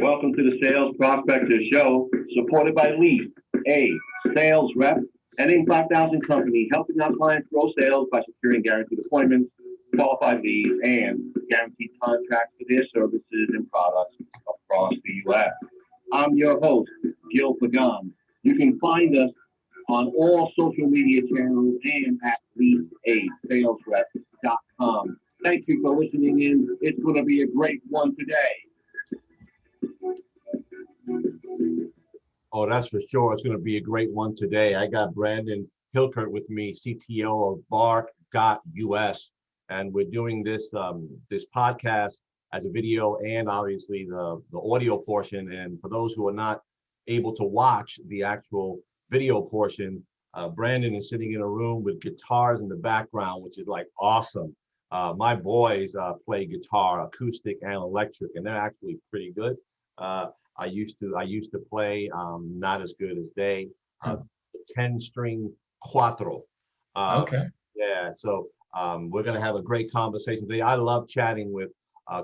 Welcome to the Sales Prospector Show, supported by Lead, a sales rep and a 5,000 company helping our clients grow sales by securing guaranteed appointments, qualified leads, and guaranteed contracts for their services and products across the U.S. I'm your host, Gil Pagan. You can find us on all social media channels and at leasasalesrep.com. Thank you for listening in. It's going to be a great one today. Oh, that's for sure. It's going to be a great one today. I got Brandon Hilkert with me, CTO of Bark.us, and we're doing this podcast as a video and obviously the audio portion. And for those who are not able to watch the actual video portion, Brandon is sitting in a room with guitars in the background, which is like awesome. My boys play guitar, acoustic and electric, and they're actually pretty good. I used to play, not as good as they, 10-string cuatro. Okay. Yeah, so we're gonna have a great conversation today. I love chatting with,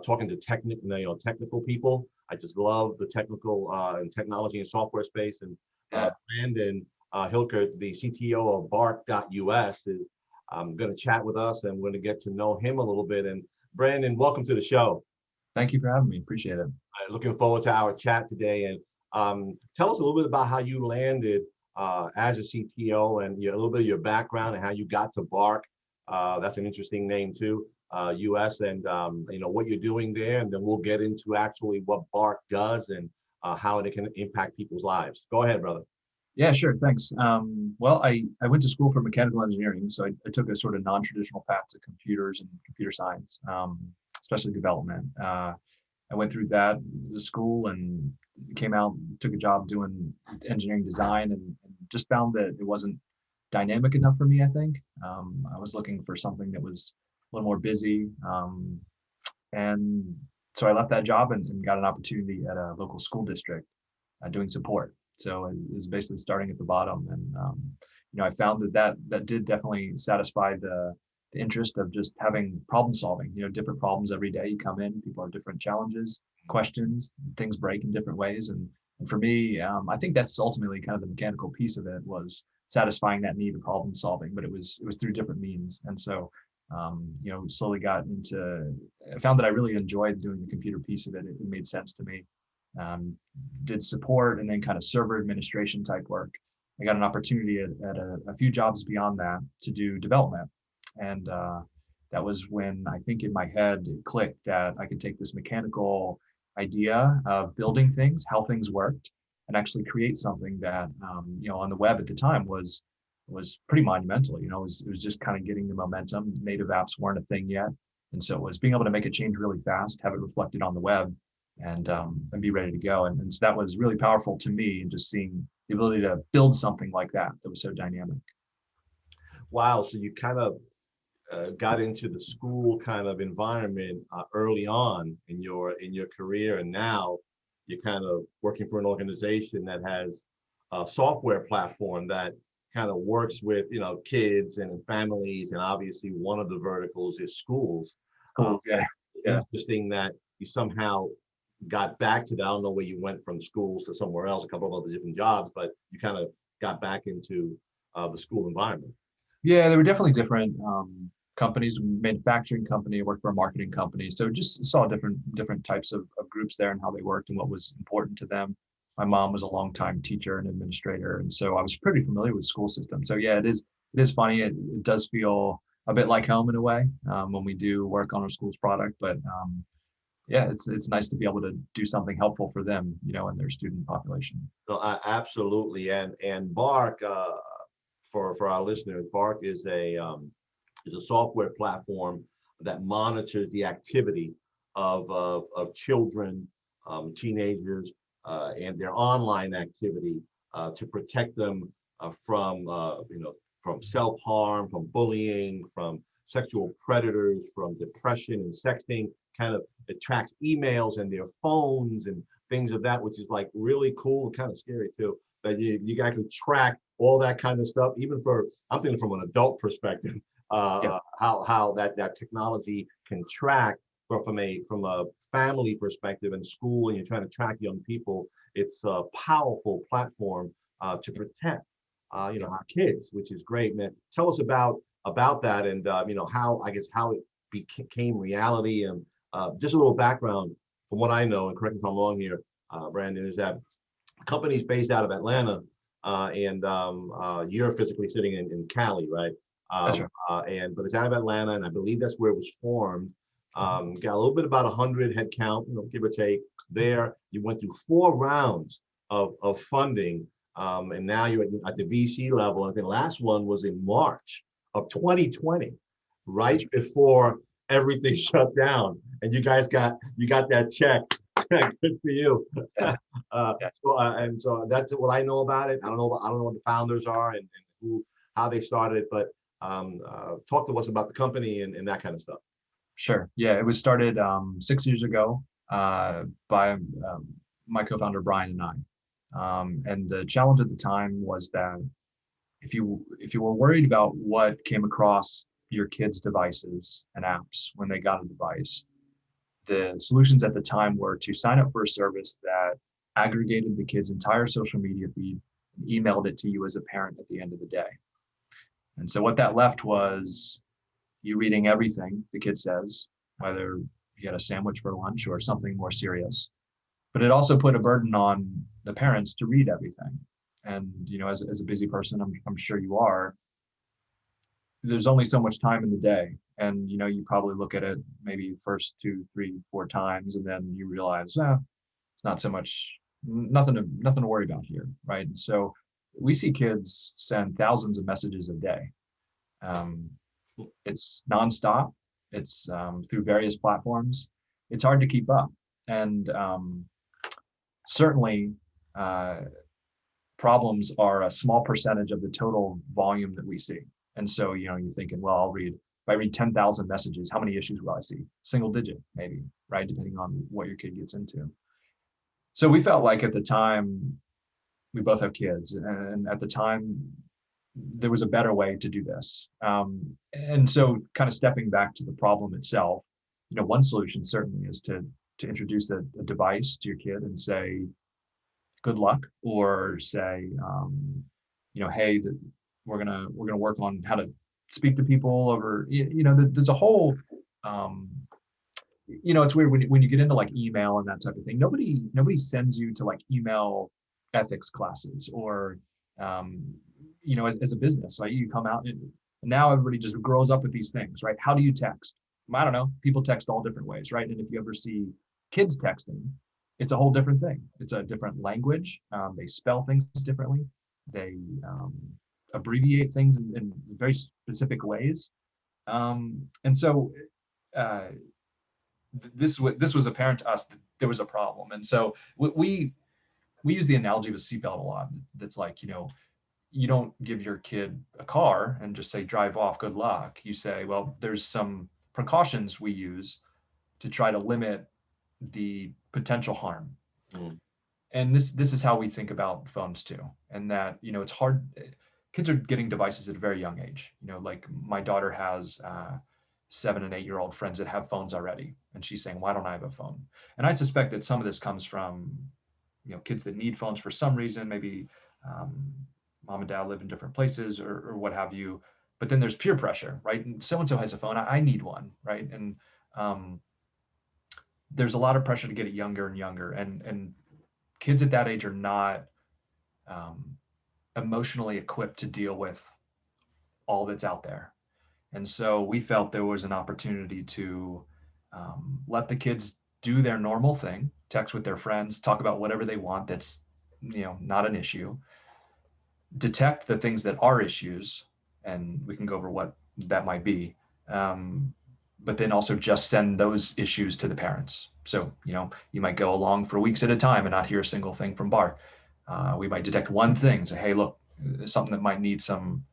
talking to technical people. I just love the technical and technology and software space. And Brandon Hilkert, the CTO of Bark.us, is gonna chat with us, and we're gonna get to know him a little bit. And Brandon, welcome to the show. Thank you for having me. Appreciate it. Looking forward to our chat today. And tell us a little bit about how you landed as a CTO and a little bit of your background and how you got to Bark. That's an interesting name too, US, and what you're doing there. And then we'll get into actually what Bark does and how it can impact people's lives. Go ahead, brother. Yeah, sure. Thanks. Well, I went to school for mechanical engineering, so I took a sort of non-traditional path to computers and computer science, especially development. I went through that school and came out, took a job doing engineering design, and just found that it wasn't dynamic enough for me, I think. I was looking for something that was a little more busy. And so I left that job and got an opportunity at a local school district doing support. So it was basically starting at the bottom. And, I found that did definitely satisfy the interest of just having problem solving, different problems every day. You come in, people have different challenges, questions, things break in different ways. And for me, I think that's ultimately kind of the mechanical piece of it, was satisfying that need of problem solving, but it was through different means. And so, slowly got into, I found that I really enjoyed doing the computer piece of it. It made sense to me. Did support and then kind of server administration type work. I got an opportunity at a few jobs beyond that to do development. And that was when I think in my head it clicked that I could take this mechanical idea of building things, how things worked, and actually create something that, on the web at the time was pretty monumental. It was just kind of getting the momentum. Native apps weren't a thing yet. And so it was being able to make a change really fast, have it reflected on the web, and be ready to go. And so that was really powerful to me, and just seeing the ability to build something like that was so dynamic. Wow, so you kind of got into the school kind of environment early on in your career, and now you're kind of working for an organization that has a software platform that kind of works with kids and families, and obviously one of the verticals is schools. Yeah. Interesting that you somehow got back to that. I don't know where you went from schools to somewhere else, a couple of other different jobs, but you kind of got back into the school environment. Yeah, they were definitely different companies. Manufacturing company, I worked for a marketing company, so just saw different types of groups there and how they worked and what was important to them. My mom was a longtime teacher and administrator, and so I was pretty familiar with school systems. So yeah, it is funny. It does feel a bit like home in a way when we do work on our school's product, but yeah, it's nice to be able to do something helpful for them, and their student population. So absolutely, and Bark, for our listeners, Bark is a software platform that monitors the activity of children, teenagers, and their online activity to protect them from self-harm, from bullying, from sexual predators, from depression and sexting. Kind of, it tracks emails and their phones and things of that, which is like really cool and kind of scary too. That you can actually track all that kind of stuff, even I'm thinking from an adult perspective, how that technology can track but from a family perspective and school, and you're trying to track young people, it's a powerful platform to protect, our kids, which is great, man. Tell us about that, and how how it became reality, and just a little background from what I know, and correct me if I'm wrong here, Brandon, is that the company's based out of Atlanta, and you're physically sitting in Cali, right? That's right. But it's out of Atlanta, and I believe that's where it was formed. Got a little bit about 100 head count, give or take. There, you went through 4 rounds of funding, and now you're at the VC level. I think the last one was in March of 2020, right before everything shut down, and you got that check. Good for you. Yeah. Yeah. So that's what I know about it. I don't know what the founders are, and how they started it, but talk to us about the company and that kind of stuff. Sure. Yeah, it was started 6 years ago by my co-founder Brian and I. And the challenge at the time was that if you were worried about what came across your kids' devices and apps when they got a device, the solutions at the time were to sign up for a service that aggregated the kid's entire social media feed and emailed it to you as a parent at the end of the day. And so what that left was you reading everything the kid says, whether you had a sandwich for lunch or something more serious. But it also put a burden on the parents to read everything. And as a busy person, I'm sure you are, there's only so much time in the day. And you probably look at it maybe first 2, 3, 4 times, and then you realize, it's not so much, nothing to worry about here, right? And so we see kids send thousands of messages a day. It's nonstop. It's through various platforms. It's hard to keep up, and certainly problems are a small percentage of the total volume that we see. And so you're thinking, well, if I read 10,000 messages, how many issues will I see? Single digit, maybe, right? Depending on what your kid gets into. So we felt like at the time, we both have kids, and at the time, there was a better way to do this. And so kind of stepping back to the problem itself, one solution certainly is to introduce a device to your kid and say, good luck, or say, hey, we're gonna work on how to speak to people over, there's a whole, it's weird when you get into like email and that type of thing. Nobody sends you to like email ethics classes or, as a business, like you come out and now everybody just grows up with these things, right? How do you text? I don't know. People text all different ways, right? And if you ever see kids texting, it's a whole different thing. It's a different language. They spell things differently. They abbreviate things in very specific ways. And so this was apparent to us that there was a problem. And so we use the analogy of a seatbelt a lot. That's like, you don't give your kid a car and just say, drive off, good luck. You say, well, there's some precautions we use to try to limit the potential harm. Mm. And this is how we think about phones too. And that, it's hard. Kids are getting devices at a very young age. Like my daughter has 7 and 8-year-old friends that have phones already. And she's saying, why don't I have a phone? And I suspect that some of this comes from, kids that need phones for some reason, maybe mom and dad live in different places or what have you. But then there's peer pressure, right? And so-and-so has a phone, I need one, right? And there's a lot of pressure to get it younger and younger. And kids at that age are not emotionally equipped to deal with all that's out there. And so we felt there was an opportunity to let the kids do their normal thing, text with their friends, talk about whatever they want that's not an issue, detect the things that are issues, and we can go over what that might be, but then also just send those issues to the parents. So you might go along for weeks at a time and not hear a single thing from Bart. We might detect one thing, say, hey, look, something that might need some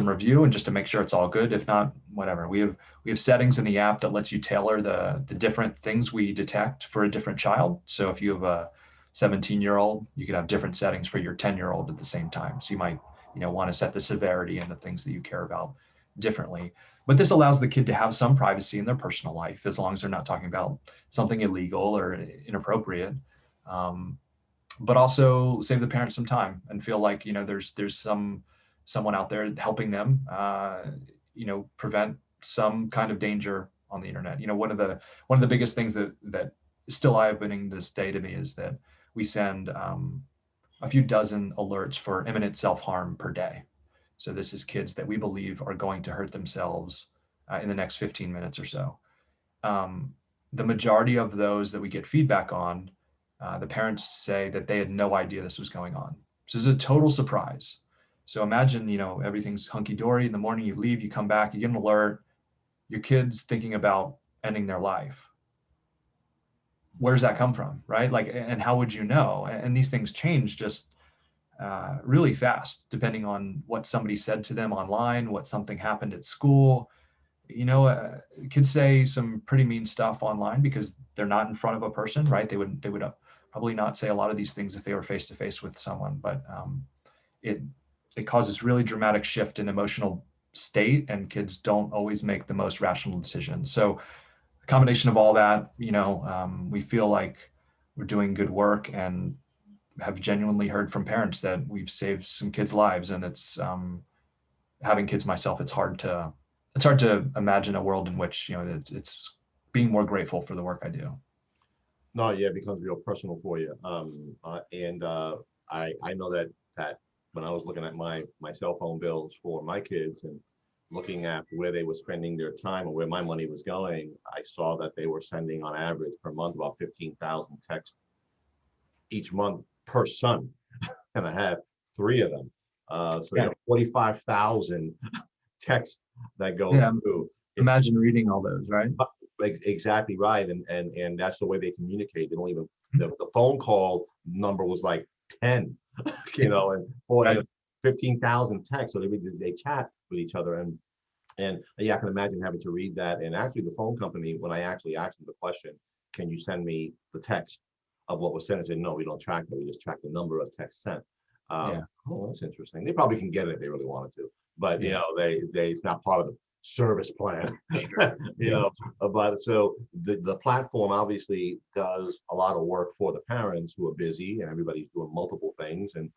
review, and just to make sure it's all good. If not, whatever. We have settings in the app that lets you tailor the different things we detect for a different child. So if you have a 17-year-old, you could have different settings for your 10-year-old at the same time. So you might want to set the severity and the things that you care about differently. But this allows the kid to have some privacy in their personal life, as long as they're not talking about something illegal or inappropriate. Um, but also save the parents some time and feel like, there's someone out there helping them, prevent some kind of danger on the internet. One of the biggest things that is still eye-opening this day to me is that we send a few dozen alerts for imminent self-harm per day. So this is kids that we believe are going to hurt themselves in the next 15 minutes or so. The majority of those that we get feedback on, the parents say that they had no idea this was going on. So it's a total surprise. So imagine, everything's hunky-dory. In the morning you leave, you come back, you get an alert, your kid's thinking about ending their life. Where does that come from, right? Like, and how would you know? And these things change just really fast, depending on what somebody said to them online, what something happened at school. Kids say some pretty mean stuff online because they're not in front of a person, right? They would probably not say a lot of these things if they were face to face with someone, but it causes really dramatic shift in emotional state, and kids don't always make the most rational decisions. So a combination of all that, we feel like we're doing good work and have genuinely heard from parents that we've saved some kids' lives. And it's having kids myself, it's hard to imagine a world in which it's being more grateful for the work I do. No, yeah, it becomes real personal for you. I know that when I was looking at my cell phone bills for my kids and looking at where they were spending their time and where my money was going, I saw that they were sending on average per month about 15,000 texts each month per son, and I have 3 of them. So Yeah. 45,000 texts that go through. Imagine reading all those, right? Exactly right, and that's the way they communicate. They don't even the phone call number was like 10, and Right. 15,000 texts. So they chat with each other, and yeah, I can imagine having to read that. And actually, the phone company, when I actually asked them the question, "Can you send me the text of what was sent?" They said, "No, we don't track that. We just track the number of texts sent." Yeah. Oh, that's interesting. They probably can get it if they really wanted to, but Yeah. they it's not part of the service plan. But so the platform obviously does a lot of work for the parents who are busy, and everybody's doing multiple things, and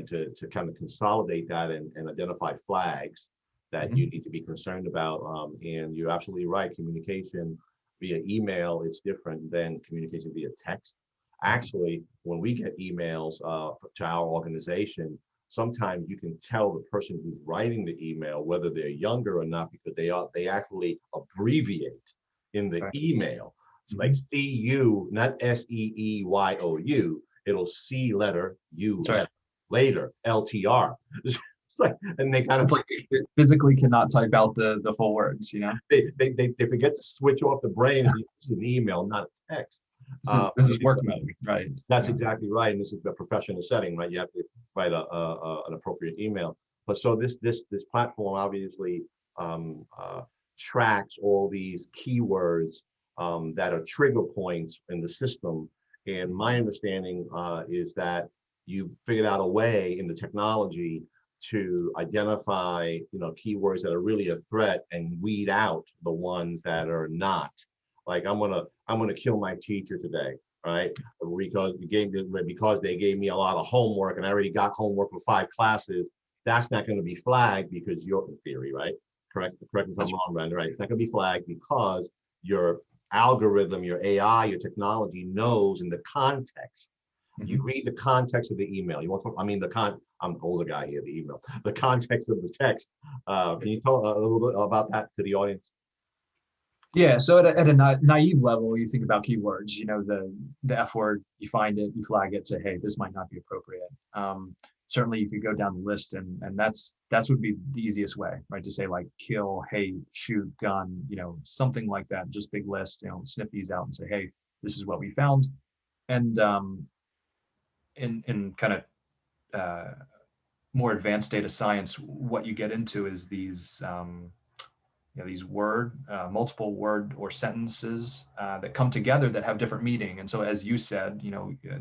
to kind of consolidate that and identify flags that you need to be concerned about. And you're absolutely right. Communication via email is different than communication via text. Actually, when we get emails to our organization, sometimes you can tell the person who's writing the email whether they're younger or not, because they actually abbreviate in the email. It's like CU, not SEEYOU. It'll C letter U letter, later LTR. It's like, and they kind of like they physically cannot type out the full words. They forget to switch off the brain. It's an email, not a text. This is work mode, right? That's exactly right, and this is the professional setting, right? You have to write an appropriate email. But so this platform obviously tracks all these keywords that are trigger points in the system. And my understanding is that you figured out a way in the technology to identify, keywords that are really a threat and weed out the ones that are not. Like I'm gonna kill my teacher today, right? Because they gave me a lot of homework and I already got homework for 5 classes. That's not going to be flagged because you're, in theory, right? Correct me if I'm wrong, Brandon, right? It's not going to be flagged because your algorithm, your AI, your technology knows in the context. You read the context of the email. You want to, I'm the older guy here, the email. The context of the text. Can you tell a little bit about that to the audience? Yeah, so at a naive level, you think about keywords, the F word, you find it, you flag it, say, hey, this might not be appropriate. Certainly you could go down the list and that's would be the easiest way, right? To say like kill, hate, shoot, gun, something like that, just big list, snip these out and say, hey, this is what we found. And in kind of more advanced data science, what you get into is these these multiple word or sentences that come together that have different meaning. And so, as you said,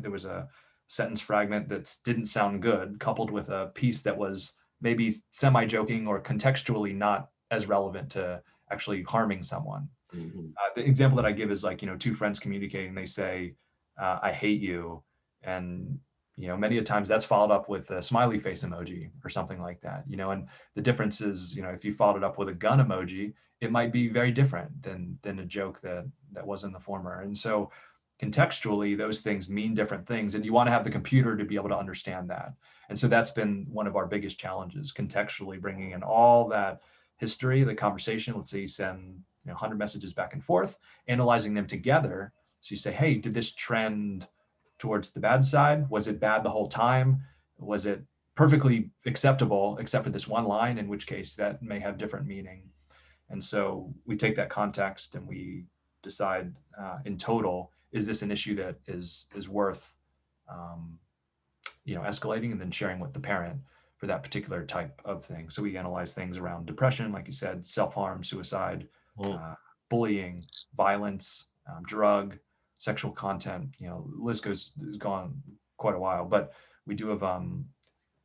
there was a sentence fragment that didn't sound good, coupled with a piece that was maybe semi-joking or contextually not as relevant to actually harming someone. Mhm. The example that I give is like, two friends communicating, they say, I hate you. And, many a times that's followed up with a smiley face emoji or something like that, and the difference is, if you followed it up with a gun emoji, it might be very different than a joke that was in the former. And so contextually, those things mean different things, and you want to have the computer to be able to understand that. And so that's been one of our biggest challenges, contextually bringing in all that history, the conversation. Let's say you send 100 messages back and forth, analyzing them together. So you say, hey, did this trend towards the bad side? Was it bad the whole time? Was it perfectly acceptable except for this one line, in which case that may have different meaning? And so we take that context and we decide in total, is this an issue that is worth um, escalating, and then sharing with the parent for that particular type of thing. So we analyze things around depression, like you said, self-harm, suicide, Mm. bullying, violence, drug, sexual content. The list has gone quite a while. But we do have,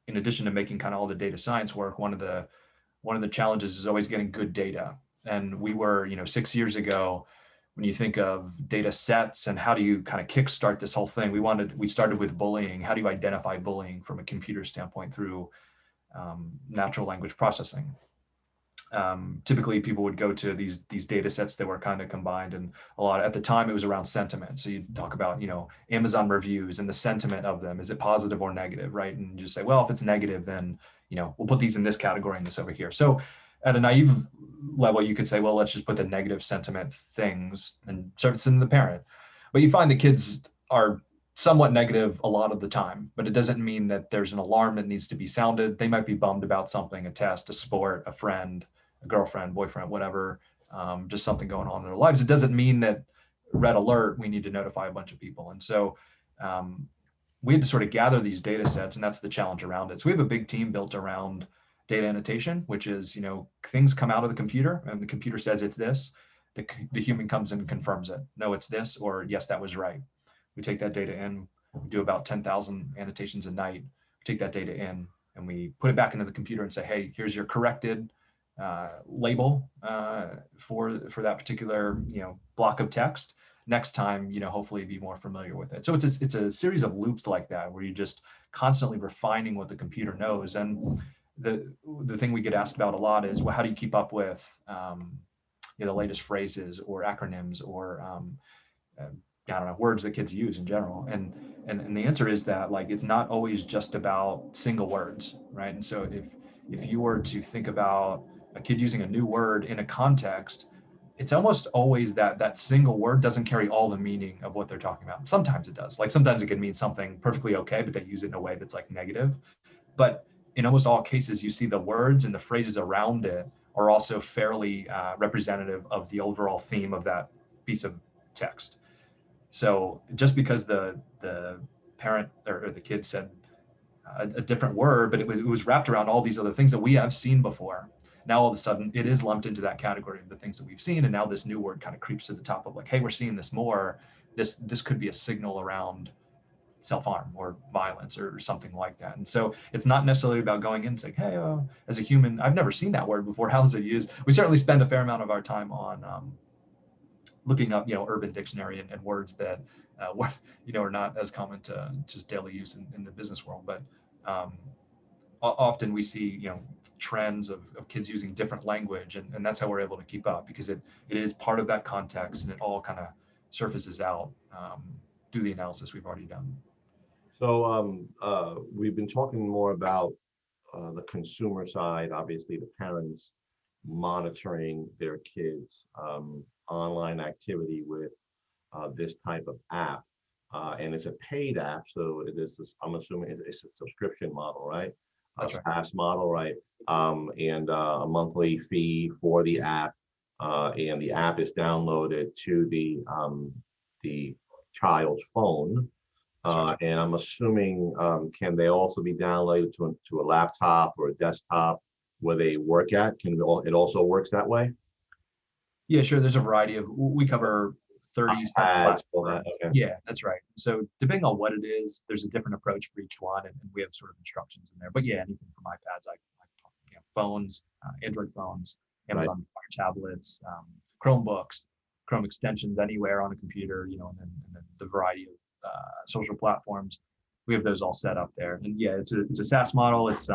in addition to making kind of all the data science work, one of the challenges is always getting good data. And we were, 6 years ago, when you think of data sets and how do you kind of kickstart this whole thing, we started with bullying. How do you identify bullying from a computer standpoint through natural language processing? Typically, people would go to these data sets that were kind of combined, and a lot at the time it was around sentiment. So you talk about Amazon reviews and the sentiment of them. Is it positive or negative, right? And you just say, well, if it's negative, then we'll put these in this category and this over here. So at a naive level, you could say, well, let's just put the negative sentiment things and service them to the parent. But you find the kids are somewhat negative a lot of the time, but it doesn't mean that there's an alarm that needs to be sounded. They might be bummed about something, a test, a sport, a friend, a girlfriend, boyfriend, whatever, just something going on in their lives. It doesn't mean that red alert, we need to notify a bunch of people. And so we had to sort of gather these data sets, and that's the challenge around it. So we have a big team built around data annotation, which is, things come out of the computer and the computer says it's this. The human comes and confirms it. No, it's this, or yes, that was right. We take that data in, we do about 10,000 annotations a night. We take that data in and we put it back into the computer and say, hey, here's your corrected label for that particular block of text. Next time, hopefully be more familiar with it. So it's a series of loops like that where you're just constantly refining what the computer knows. And the thing we get asked about a lot is, well, how do you keep up with the latest phrases or acronyms or I don't know, words that kids use in general. And the answer is that, like, it's not always just about single words, right? And so if you were to think about a kid using a new word in a context, it's almost always that single word doesn't carry all the meaning of what they're talking about. Sometimes it does. Like sometimes it can mean something perfectly okay, but they use it in a way that's like negative. But in almost all cases, you see the words and the phrases around it are also fairly representative of the overall theme of that piece of text. So just because the parent or the kid said a different word, but it was wrapped around all these other things that we have seen before. Now all of a sudden it is lumped into that category of the things that we've seen, and now this new word kind of creeps to the top of like, hey, we're seeing this more. This could be a signal around self-harm or violence or something like that. And so it's not necessarily about going in and saying, hey, as a human, I've never seen that word before. How is it used? We certainly spend a fair amount of our time on looking up, Urban Dictionary and words that, are not as common to just daily use in the business world. But often we see, trends of kids using different language, and that's how we're able to keep up, because it is part of that context, and it all kind of surfaces out through the analysis we've already done. So we've been talking more about the consumer side, obviously the parents monitoring their kids' online activity with this type of app. And it's a paid app, so it is, I'm assuming it's a subscription model, right? That's right. SaaS model, right? And a monthly fee for the app. And the app is downloaded to the child's phone. And I'm assuming, can they also be downloaded to a laptop or a desktop where they work at? It also works that way? Yeah, sure. There's a variety of, we cover 30 some iPads, all platforms. that, okay. Yeah, that's right. So depending on what it is, there's a different approach for each one, and we have sort of instructions in there. But yeah, anything from iPads, phones, Android phones, Right. Amazon Fire tablets, Chromebooks, Chrome extensions anywhere on a computer, and then the variety of social platforms. We have those all set up there. And yeah, it's a SaaS model. It's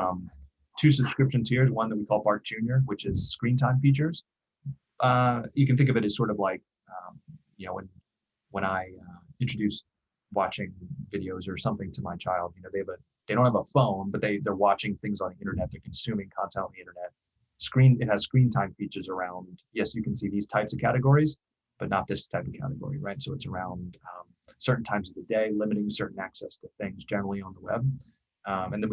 2 subscription tiers, one that we call Bark Junior, which is screen time features. You can think of it as sort of like, when I introduced watching videos or something to my child, they don't have a phone, but they're watching things on the internet. They're consuming content on the internet. It has screen time features around. Yes, you can see these types of categories, but not this type of category, right? So it's around certain times of the day, limiting certain access to things generally on the web. And then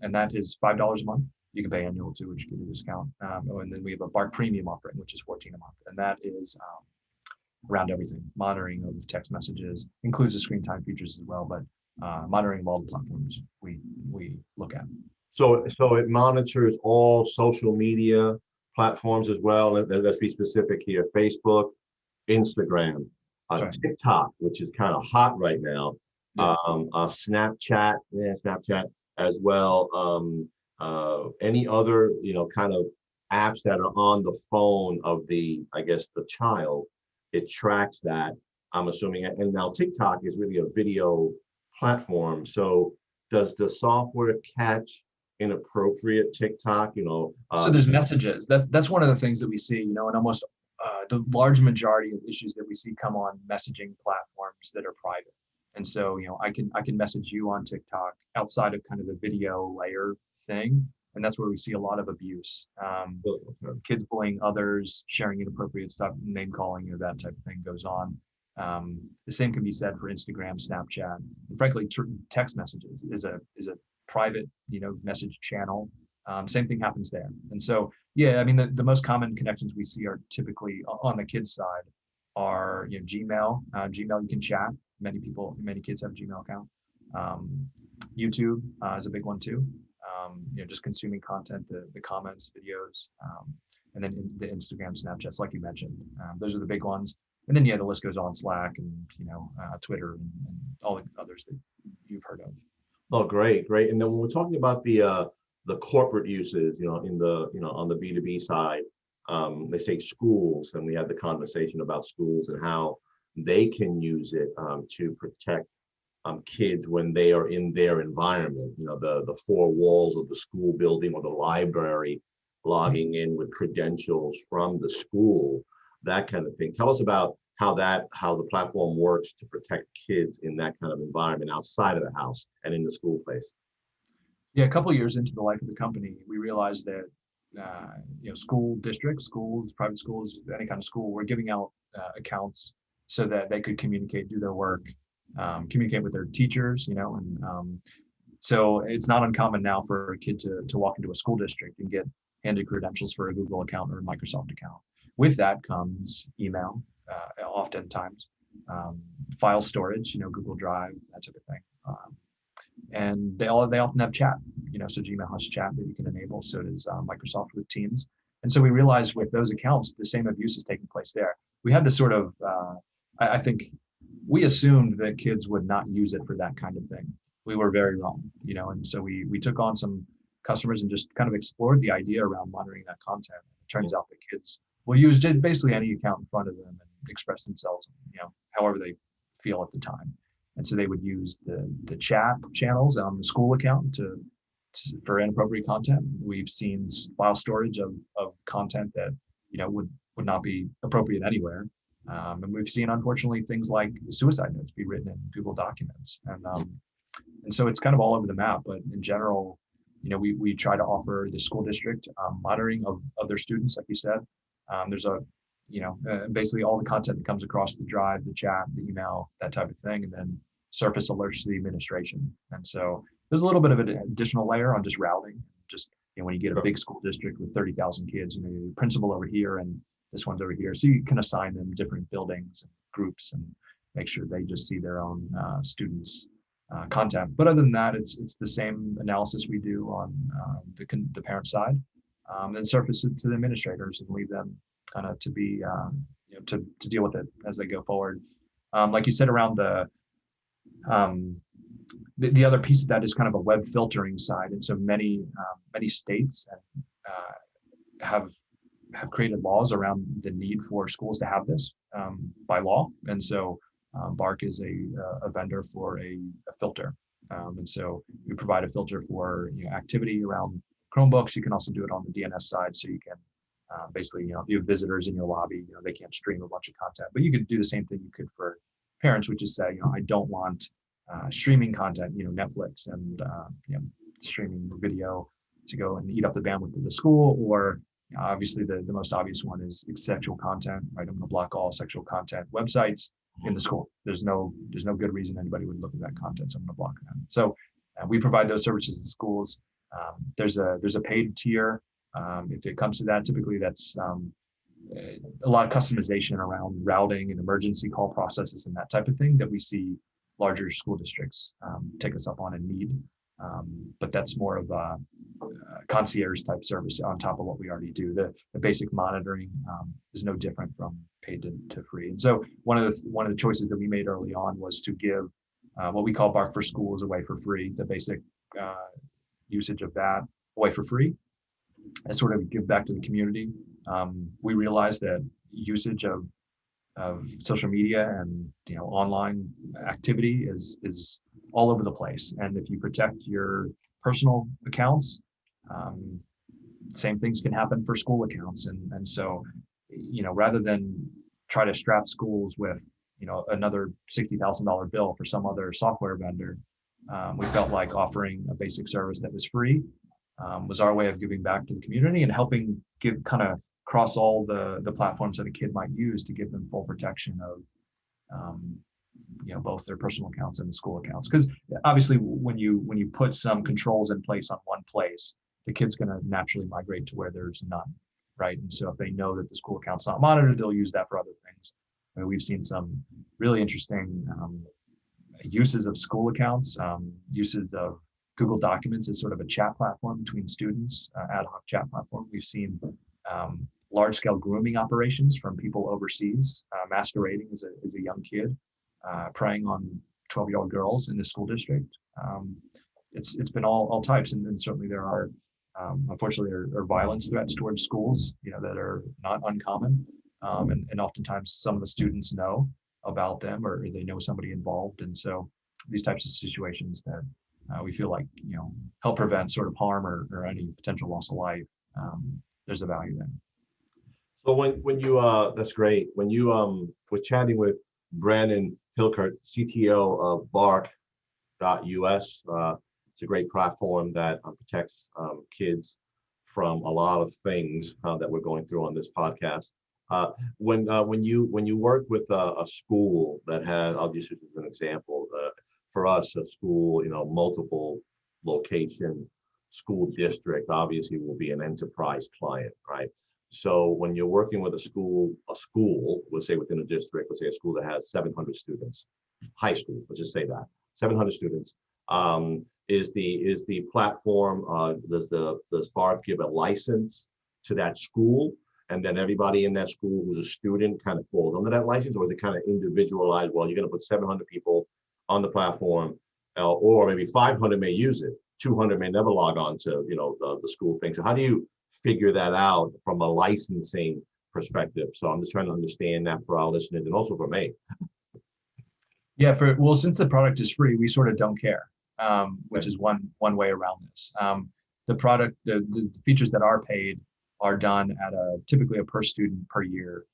and that is $5 a month. You can pay annual too, which gives you a discount. And then we have a Bark Premium offering, which is $14 a month, and that is around everything. Monitoring of text messages, includes the screen time features as well, but monitoring of all the platforms we look at. So it monitors all social media platforms as well. Let's be specific here: Facebook, Instagram, Right. TikTok, which is kind of hot right now. Yes. Snapchat as well. Any other kind of apps that are on the phone of the child, it tracks that, I'm assuming. And now TikTok is really a video platform. So does the software catch inappropriate TikTok? So there's messages. That's one of the things that we see, and almost the large majority of issues that we see come on messaging platforms that are private. And so, I can message you on TikTok outside of kind of the video layer thing. And that's where we see a lot of abuse. Kids bullying others, sharing inappropriate stuff, name calling, that type of thing goes on. The same can be said for Instagram, Snapchat, and frankly, text messages is a private, message channel. Same thing happens there. And so, yeah, I mean, the most common connections we see are typically on the kids' side are, Gmail. Gmail, you can chat. Many kids have a Gmail account. YouTube is a big one too. Just consuming content, the comments, videos, and then the Instagram, Snapchats, like you mentioned. Those are the big ones. And then, the list goes on: Slack and, Twitter and all the others that you've heard of. Oh, great. And then when we're talking about the corporate uses, on the B2B side, they say schools, and we had the conversation about schools and how they can use it to protect kids when they are in their environment, the 4 walls of the school building or the library, logging in with credentials from the school, that kind of thing. Tell us about how the platform works to protect kids in that kind of environment outside of the house and in the school place. Yeah, a couple of years into the life of the company, we realized that school districts, schools, private schools, any kind of school, were giving out accounts so that they could communicate, do their work, communicate with their teachers, and so it's not uncommon now for a kid to walk into a school district and get handed credentials for a Google account or a Microsoft account. With that comes email, oftentimes, file storage, Google Drive, that type of thing. And they often have chat, so Gmail has chat that you can enable. So does Microsoft with Teams. And so we realized with those accounts, the same abuse is taking place there. We had this sort of, I think we assumed that kids would not use it for that kind of thing. We were very wrong, and so we took on some customers and just kind of explored the idea around monitoring that content. It turns out that kids will use basically any account in front of them and express themselves, however they feel at the time. And so they would use the chat channels on the school account for inappropriate content. We've seen file storage of content that would not be appropriate anywhere. And we've seen, unfortunately, things like suicide notes be written in Google Documents. And so it's kind of all over the map. But in general, we try to offer the school district monitoring of their students, like you said. There's basically all the content that comes across the drive, the chat, the email, that type of thing, and then surface alerts to the administration. And so there's a little bit of an additional layer on just routing. Just when you get a big school district with 30,000 kids, the principal over here and this one's over here, so you can assign them different buildings and groups and make sure they just see their own students' content. But other than that, it's the same analysis we do on the parent side, and surface it to the administrators and leave them kind of to be to deal with it as they go forward. Like you said, around the other piece of that is kind of a web filtering side, and so many states have created laws around the need for schools to have this by law. And so Bark is a vendor for a filter. And so we provide a filter for activity around Chromebooks. You can also do it on the DNS side. So you can basically, if you have visitors in your lobby, they can't stream a bunch of content, but you could do the same thing you could for parents, which is say, I don't want streaming content, Netflix and streaming video to go and eat up the bandwidth of the school, or obviously the most obvious one is sexual content, right? I'm going to block all sexual content websites in the school. There's no good reason anybody would look at that content, so I'm going to block them. So we provide those services to schools. There's a paid tier. If it comes to that, typically that's a lot of customization around routing and emergency call processes and that type of thing that we see larger school districts take us up on and need. But that's more of a concierge type service on top of what we already do. The basic monitoring is no different from paid to free. And so one of the choices that we made early on was to give what we call Bark for Schools away for free, the basic usage of that away for free, and sort of give back to the community. We realized that usage of social media and online activity is all over the place, and if you protect your personal accounts, same things can happen for school accounts. And so rather than try to strap schools with another $60,000 bill for some other software vendor, we felt like offering a basic service that was free was our way of giving back to the community and helping give kind of across all the platforms that a kid might use to give them full protection of both their personal accounts and the school accounts. Because obviously when you put some controls in place on one place, the kid's going to naturally migrate to where there's none, right? And so if they know that the school account's not monitored, they'll use that for other things. I mean, we've seen some really interesting uses of school accounts, uses of Google Documents as sort of a chat platform between students, ad hoc chat platform. We've seen large-scale grooming operations from people overseas, masquerading as a young kid, preying on 12-year-old girls in the school district. It's been all types, and certainly there are, unfortunately, there are violence threats towards schools, that are not uncommon, and oftentimes some of the students know about them or they know somebody involved, and so these types of situations that we feel like help prevent sort of harm or any potential loss of life. There's a value there. So when you that's great. When you were chatting with Brandon Hilkert, CTO of Bark.us, it's a great platform that protects kids from a lot of things that we're going through on this podcast. When you work with a school that had, I'll just use an example. For us, a school, multiple location school district, obviously will be an enterprise client, right? So when you're working with a school, let's say within a district, let's say a school that has 700 students, high school, let's just say that, 700 students, is the platform, does Bark give a license to that school? And then everybody in that school who's a student kind of falls under that license, or is it kind of individualized? Well, you're going to put 700 people on the platform, or maybe 500 may use it, 200 may never log on to the school thing. So how do you figure that out from a licensing perspective? So I'm just trying to understand that for our listeners and also for me. Yeah, since the product is free, we sort of don't care, which is one way around this. The product, the features that are paid are done at typically a per student per year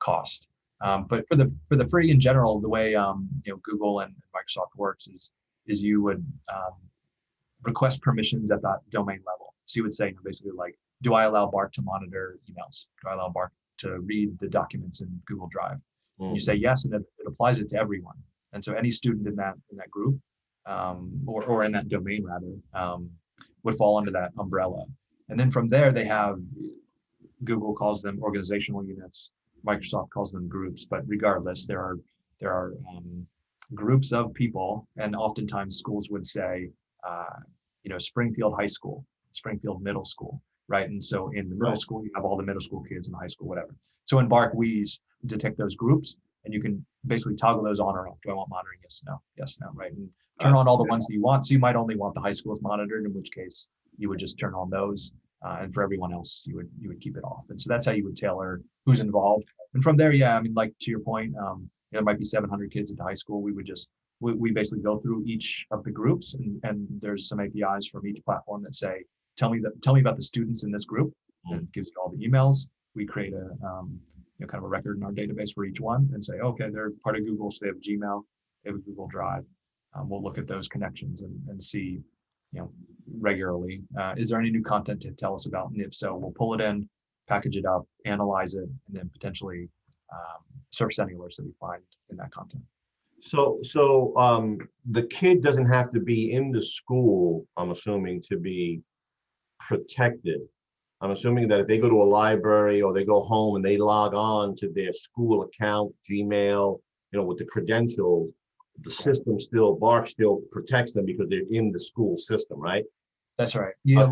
cost. But for the free in general, the way Google and Microsoft works is you would request permissions at that domain level. So you would say basically like, do I allow Bark to monitor emails? Do I allow Bark to read the documents in Google Drive? And you say yes, and it applies it to everyone. And so any student in that group or in that domain rather would fall under that umbrella. And then from there, they have, Google calls them organizational units, Microsoft calls them groups, but regardless, there are groups of people, and oftentimes schools would say, Springfield High School, Springfield Middle School, right? And so in the middle school, you have all the middle school kids, in the high school, whatever. So in Bark, we detect those groups, and you can basically toggle those on or off. Do I want monitoring? Yes, no, right? And turn on all the ones that you want. So you might only want the high schools monitored, in which case you would just turn on those. and for everyone else, you would keep it off. And so that's how you would tailor who's involved. And from there, yeah, I mean, like to your point, there might be 700 kids at the high school. We basically go through each of the groups, and there's some APIs from each platform that say, tell me about the students in this group, and it gives you all the emails. We create a kind of a record in our database for each one and say, okay, they're part of Google, so they have Gmail, they have a Google Drive. We'll look at those connections and see, regularly, is there any new content to tell us about? And if so, we'll pull it in, package it up, analyze it, and then potentially surface any alerts that we find in that content. So the kid doesn't have to be in the school, I'm assuming, to be protected. I'm assuming that if they go to a library or they go home and they log on to their school account, Gmail, with the credentials, the system still, Bark still protects them because they're in the school system, right? That's right. Yeah, Okay.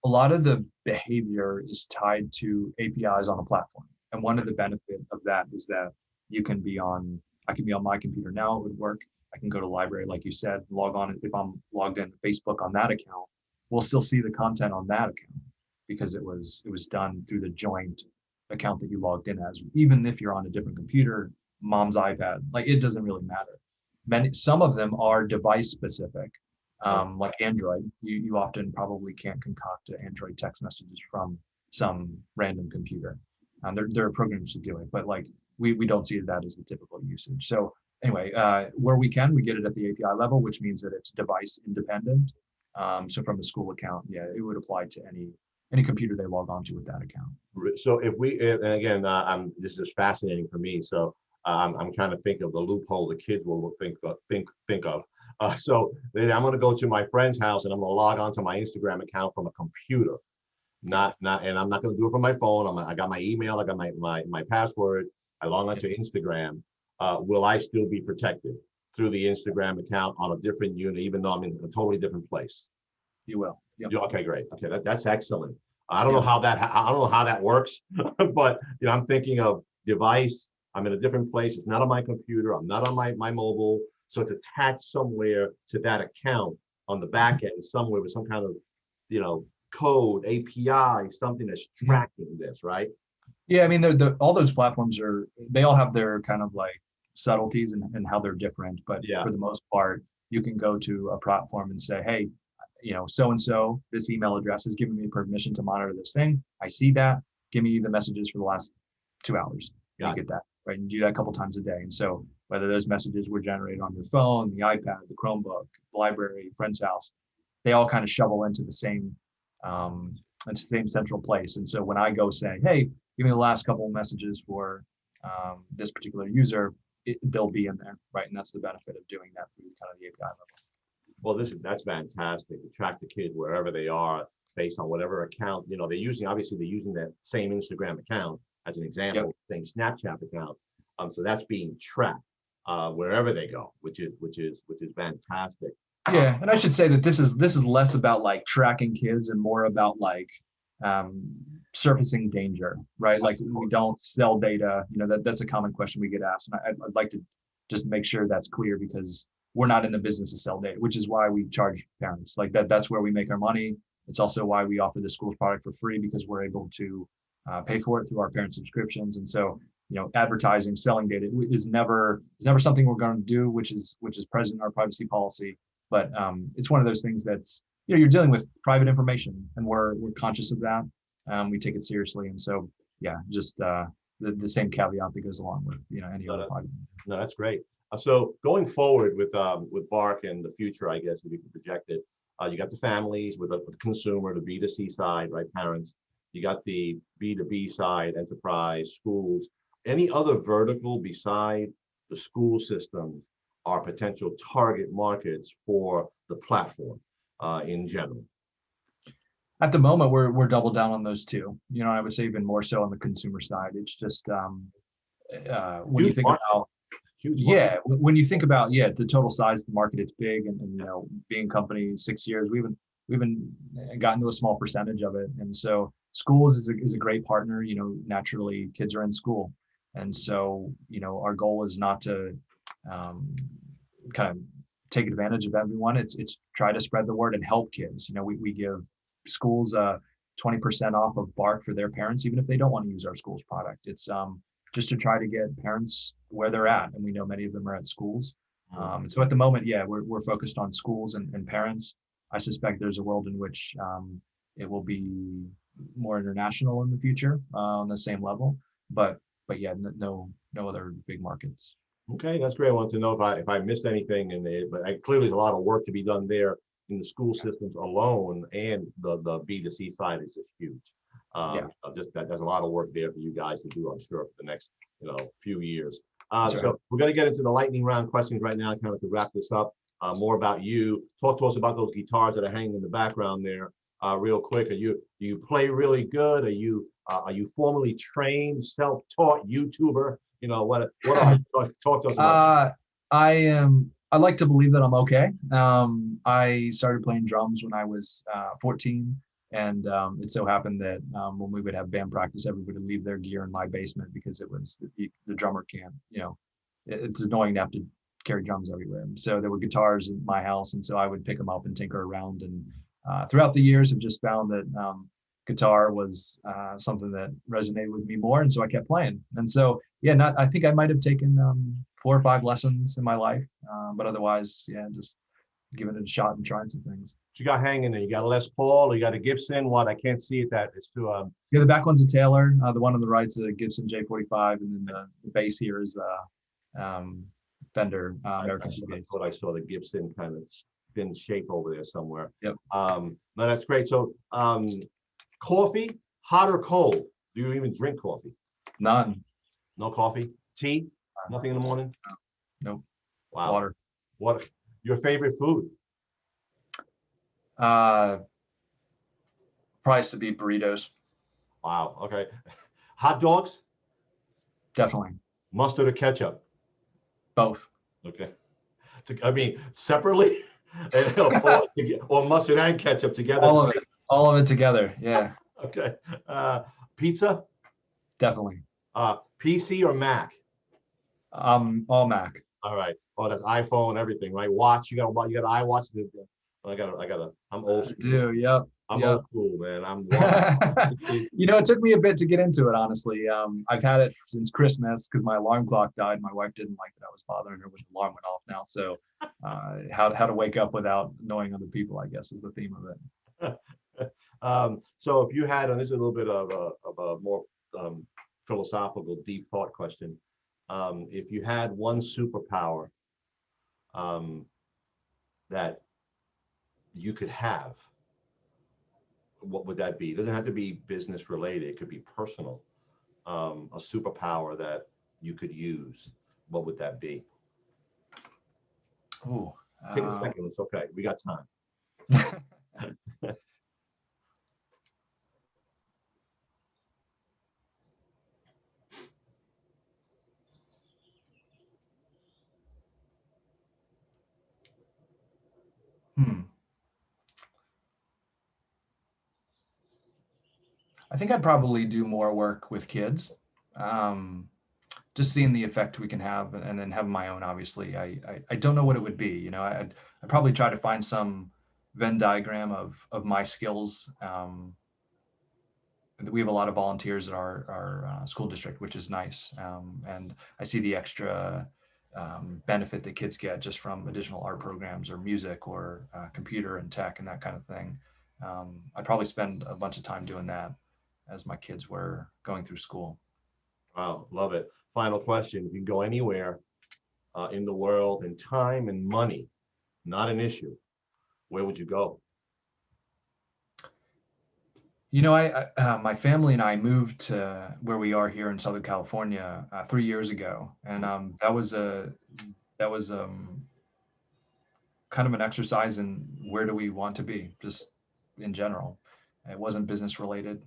a lot of the behavior is tied to APIs on a platform. And one of the benefits of that is that I can be on my computer now, it would work. I can go to library, like you said, log on. If I'm logged into Facebook on that account, we'll still see the content on that account because it was done through the joint account that you logged in as. Even if you're on a different computer, mom's iPad, like it doesn't really matter. Some of them are device specific, like Android. You often probably can't concoct Android text messages from some random computer. There are programs to do it, but like we don't see that as the typical usage. So anyway, where we get it at the API level, which means that it's device independent. So from the school account, yeah, it would apply to any computer they log onto with that account. So and again, this is fascinating for me. So I'm trying to think of the loophole the kids will think of. So then I'm going to go to my friend's house and I'm going to log onto my Instagram account from a computer. And I'm not going to do it from my phone. I got my email, I got my password. I log onto Instagram. Will I still be protected through the Instagram account on a different unit, even though I'm in a totally different place? You will. Yep. Yeah, okay, great. Okay, that's excellent. I don't know how that works, but I'm thinking of device. I'm in a different place. It's not on my computer. I'm not on my mobile. So it's attached somewhere to that account on the back end, somewhere with some kind of, code, API, something that's tracking this, right? Yeah, I mean, all those platforms they all have their kind of like subtleties and how they're different. But Yeah. For the most part, you can go to a platform and say, hey, so-and-so, this email address is giving me permission to monitor this thing. I see that. Give me the messages for the last 2 hours. You get that, right? And do that a couple times a day. And so whether those messages were generated on your phone, the iPad, the Chromebook, the library, friend's house, they all kind of shovel into the same central place. And so when I go say, hey, give me the last couple of messages for this particular user, they'll be in there, right? And that's the benefit of doing that through kind of the API level. Well, that's fantastic to track the kid wherever they are based on whatever account, they're using. Obviously, they're using that same Instagram account as an example, same Snapchat account. So that's being tracked wherever they go, which is fantastic. Yeah, and I should say that this is less about like tracking kids and more about like surfacing danger, right? Like we don't sell data. That's a common question we get asked, and I'd like to just make sure that's clear because we're not in the business to sell data, which is why we charge parents. Like that's where we make our money. It's also why we offer the school's product for free because we're able to pay for it through our parent subscriptions. And so, advertising, selling data is never something we're going to do, which is present in our privacy policy. But it's one of those things that's, you're dealing with private information, and we're conscious of that. We take it seriously, and so yeah, just the same caveat that goes along with any other private. No, that's great. So going forward with Bark and the future, I guess if you can project it, you got the families with the consumer, the B2C side, right? Parents. You got the B2B side, enterprise, schools. Any other vertical beside the school systems are potential target markets for the platform in general? At the moment, we're double down on those two. I would say even more so on the consumer side. It's just when you think about when you think about the total size of the market, it's big, and being company 6 years, we've been gotten to a small percentage of it, and so schools is a great partner. Naturally, kids are in school, and so our goal is not to kind of take advantage of everyone. It's try to spread the word and help kids. We give schools 20% off of Bark for their parents, even if they don't want to use our school's product. It's just to try to get parents where they're at, and we know many of them are at schools. So at the moment, yeah, we're focused on schools and parents. I suspect there's a world in which it will be more international in the future on the same level, but yeah, no other big markets. Okay, that's great. I want to know if I missed anything but clearly there's a lot of work to be done there in the school systems alone, and the B2C side is just huge. Yeah. Just that there's a lot of work there for you guys to do, I'm sure, for the next few years. That's So right. we're going to get into the lightning round questions right now, kind of to wrap this up. More about you. Talk to us about those guitars that are hanging in the background there. Real quick, do you play really good? Are you formally trained, self-taught YouTuber? What are talk to us about? I like to believe that I'm okay. I started playing drums when I was 14, and it so happened that when we would have band practice, everybody would leave their gear in my basement because it was the drummer can't, it's annoying to have to carry drums everywhere. So there were guitars in my house, and so I would pick them up and tinker around. And throughout the years, I've just found that guitar was something that resonated with me more, and so I kept playing. And so yeah, I think I might have taken 4 or 5 lessons in my life, but otherwise, yeah, just giving it a shot and trying some things. What you got hanging there? You got a Les Paul, or you got a Gibson? What? I can't see it. That it's too. Yeah, the back one's a Taylor. The one on the right's a Gibson J45, and then the bass here is Fender American Bass. What I saw, the Gibson kind of thin shape over there somewhere. Yep. No, that's great. So, coffee, hot or cold? Do you even drink coffee? None. No coffee? Tea? Nothing in the morning? Nope. Wow. Water. What? Your favorite food? Probably to be burritos. Wow. Okay. Hot dogs? Definitely. Mustard or ketchup? Both. Okay. I mean, separately? or mustard and ketchup together? All of it. All of it together. Yeah. Okay. Pizza? Definitely. PC or Mac? All Mac. All right. Oh, that's iPhone, everything, right? Watch. You got an iWatch. I'm old school. Yep. I'm old school, man. It took me a bit to get into it, honestly. I've had it since Christmas because my alarm clock died. My wife didn't like that I was bothering her when the alarm went off now. So how to wake up without annoying other people, I guess, is the theme of it. So if you had, and this is a little bit of a more philosophical, deep thought question. If you had one superpower that you could have, what would that be? It doesn't have to be business related. It could be personal. A superpower that you could use. What would that be? Ooh, Take a second. It's okay. We got time. I think I'd probably do more work with kids. Just seeing the effect we can have, and then have my own. Obviously, I don't know what it would be. I'd probably try to find some Venn diagram of my skills. We have a lot of volunteers at our school district, which is nice, and I see the extra benefit that kids get just from additional art programs or music or computer and tech and that kind of thing. I'd probably spend a bunch of time doing that as my kids were going through school. Wow, love it. Final question. If you can go anywhere in the world, and time and money, not an issue, where would you go? My family and I moved to where we are here in Southern California 3 years ago, and that was kind of an exercise in where do we want to be, just in general. It wasn't business related,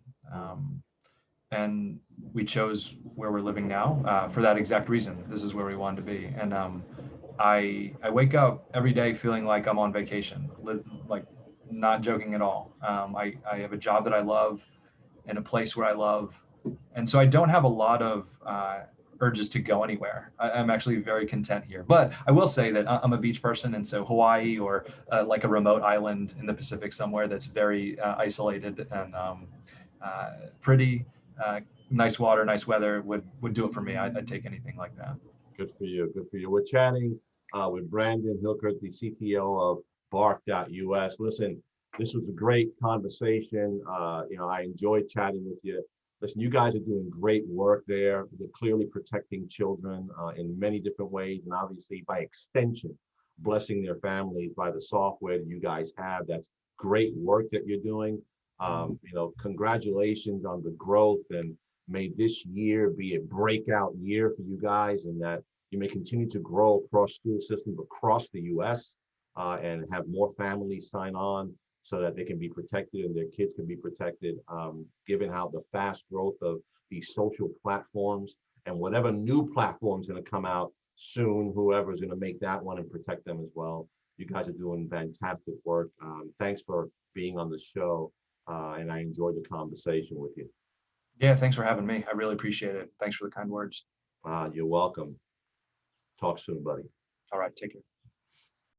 and we chose where we're living now for that exact reason. This is where we wanted to be, and I wake up every day feeling like I'm on vacation, like not joking at all. I have a job that I love in a place where I love, and so I don't have a lot of urges to go anywhere. I'm actually very content here. But I will say that I'm a beach person, and so Hawaii or like a remote island in the Pacific somewhere that's very isolated and pretty, nice water, nice weather would do it for me. I'd take anything like that. Good for you. Good for you. We're chatting with Brandon Hilkert, the CTO of Bark.us. Listen, this was a great conversation. I enjoyed chatting with you. Listen, you guys are doing great work there. You're clearly protecting children in many different ways, and obviously by extension, blessing their families by the software that you guys have. That's great work that you're doing. Congratulations on the growth, and may this year be a breakout year for you guys, and that you may continue to grow across school systems across the U.S. And have more families sign on so that they can be protected and their kids can be protected, given how the fast growth of these social platforms and whatever new platform's going to come out soon, whoever's going to make that one and protect them as well. You guys are doing fantastic work. Thanks for being on the show, and I enjoyed the conversation with you. Yeah, thanks for having me. I really appreciate it. Thanks for the kind words. You're welcome. Talk soon, buddy. All right, take care.